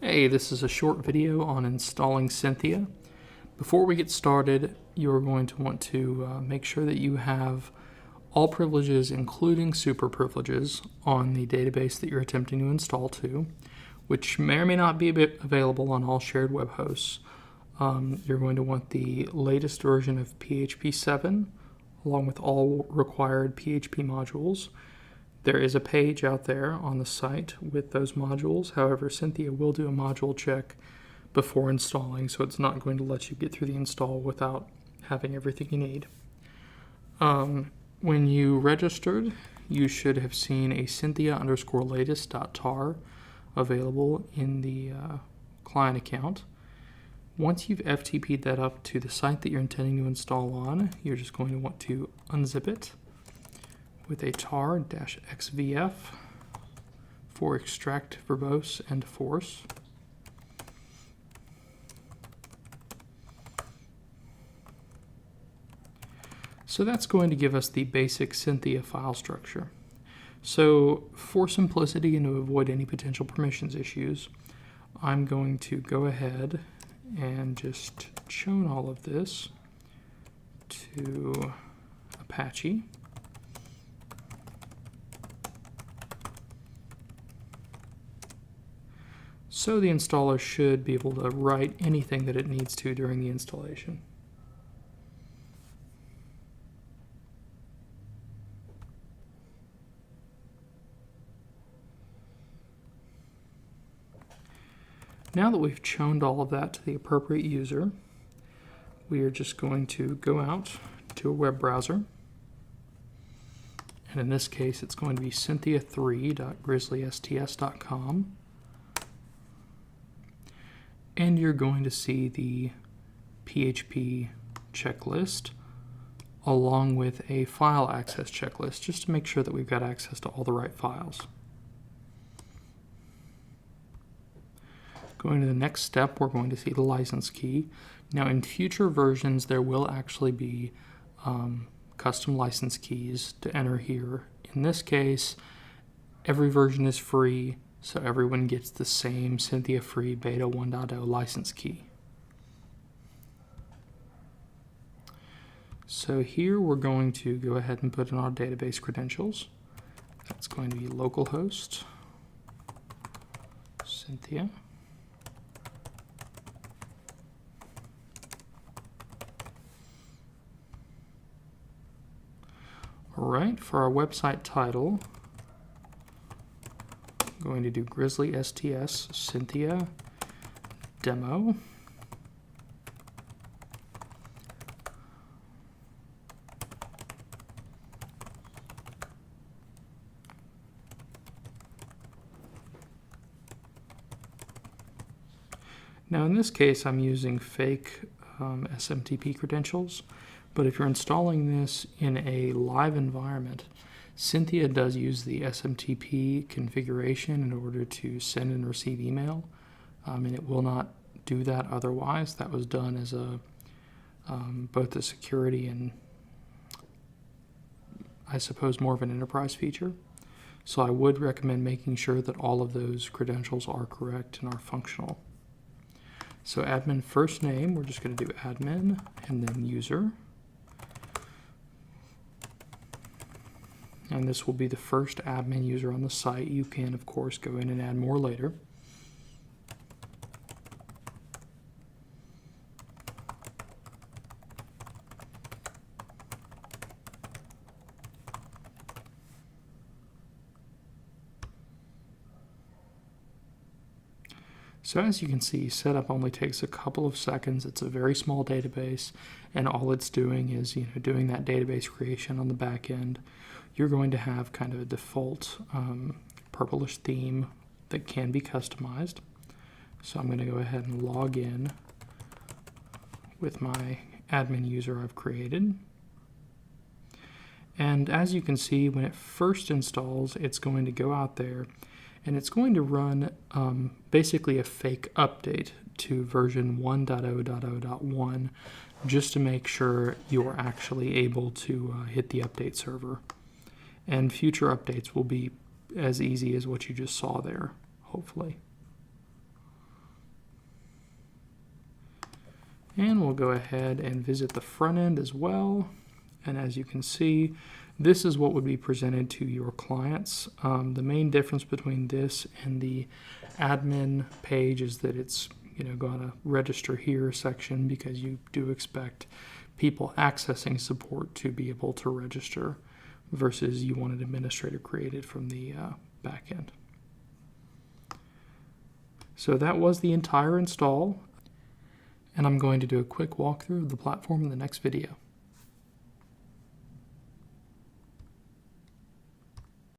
Hey, this is a short video on installing Synthia. Before we get started, you're going to want to make sure that you have all privileges, including super privileges, on the database that you're attempting to install to, which may or may not be available on all shared web hosts. You're going to want the latest version of PHP 7, along with all required PHP modules. There is a page out there on the site with those modules. However, Synthia will do a module check before installing, so it's not going to let you get through the install without having everything you need. When you registered, you should have seen a Synthia_latest.tar available in the client account. Once you've FTP'd that up to the site that you're intending to install on, you're just going to want to unzip it with a tar-xvf for extract verbose and force. So that's going to give us the basic Synthia file structure. So for simplicity and to avoid any potential permissions issues, I'm going to go ahead and just chown all of this to Apache. So the installer should be able to write anything that it needs to during the installation. Now that we've chowned all of that to the appropriate user, we are just going to go out to a web browser. And in this case, it's going to be synthia3.grizzlysts.com. And you're going to see the PHP checklist along with a file access checklist, just to make sure that we've got access to all the right files. Going to the next step, we're going to see the license key. Now in future versions, there will actually be custom license keys to enter here. In this case, every version is free, so everyone gets the same Synthia Free Beta 1.0 license key. So here we're going to go ahead and put in our database credentials. That's going to be localhost, Synthia. All right, for our website title, going to do Grizzly STS Synthia demo. Now in this case, I'm using fake SMTP credentials, but if you're installing this in a live environment, Synthia does use the SMTP configuration in order to send and receive email, and it will not do that otherwise. That was done as a both a security and I suppose more of an enterprise feature. So I would recommend making sure that all of those credentials are correct and are functional. So admin first name, we're just going to do admin and then user. And this will be the first admin user on the site. You can, of course, go in and add more later. So as you can see, setup only takes a couple of seconds. It's a very small database, and all it's doing is doing that database creation on the back end. You're going to have kind of a default purplish theme that can be customized. So I'm going to go ahead and log in with my admin user I've created. And as you can see, when it first installs, it's going to go out there and it's going to run basically a fake update to version 1.0.0.1 just to make sure you're actually able to hit the update server. And future updates will be as easy as what you just saw there, hopefully. And we'll go ahead and visit the front end as well. And as you can see, this is what would be presented to your clients. The main difference between this and the admin page is that it's got a register here section, because you do expect people accessing support to be able to register, versus you want an administrator created from the back end. So that was the entire install, and I'm going to do a quick walkthrough of the platform in the next video.